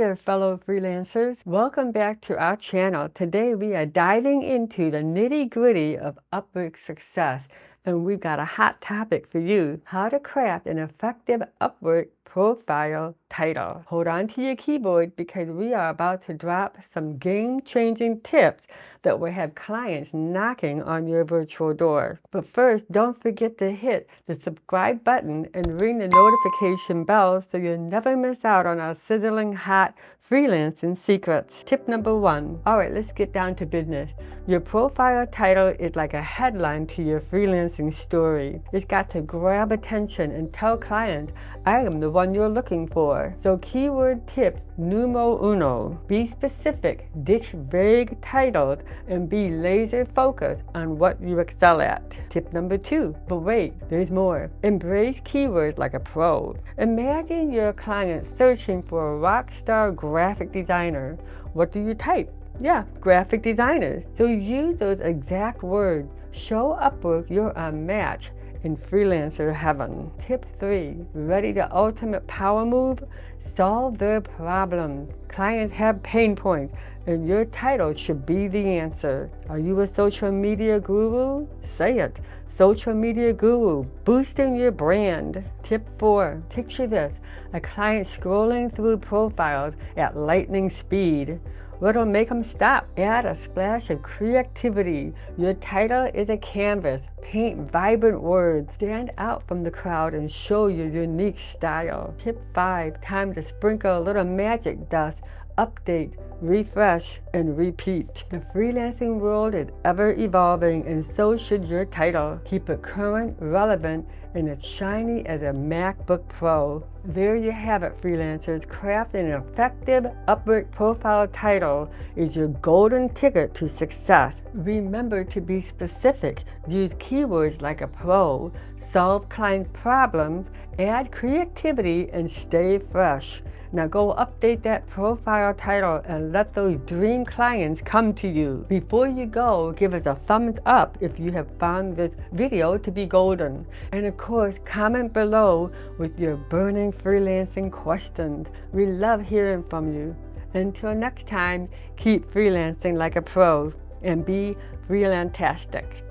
there, fellow freelancers. Welcome back to our channel. Today we are diving into the nitty-gritty of Upwork success, and we've got a hot topic for you: how to craft an effective Upwork profile title. Hold on to your keyboard because we are about to drop some game-changing tips that will have clients knocking on your virtual door. But first, don't forget to hit the subscribe button and ring the notification bell so you'll never miss out on our sizzling hot freelancing secrets. Tip number 1. All right, let's get down to business. Your profile title is like a headline to your freelancing story. It's got to grab attention and tell clients, I am the one you're looking for. So keyword tips numero uno: be specific, ditch vague titles, and be laser focused on what you excel at. Tip number 2. But wait, there's more. Embrace keywords like a pro. Imagine your client searching for a rock star graphic designer. What do you type? Yeah, graphic designers. So use those exact words. Show Upwork you're a match in freelancer heaven. Tip 3. Ready the ultimate power move? Solve their problems. Clients have pain points, and your title should be the answer. Are you a social media guru? Say it. Social media guru, boosting your brand. Tip 4. Picture this: a client scrolling through profiles at lightning speed. What'll make them stop? Add a splash of creativity. Your title is a canvas. Paint vibrant words. Stand out from the crowd and show your unique style. Tip 5. Time to sprinkle a little magic dust. Update, refresh, and repeat. The freelancing world is ever evolving, and so should your title. Keep it current, relevant, and as shiny as a MacBook Pro. There you have it, freelancers. Crafting an effective Upwork profile title is your golden ticket to success. Remember to be specific. Use keywords like a pro. Solve client problems, add creativity, and stay fresh. Now go update that profile title and let those dream clients come to you. Before you go, give us a thumbs up if you have found this video to be golden. And of course, comment below with your burning freelancing questions. We love hearing from you. Until next time, keep freelancing like a pro and be freelantastic.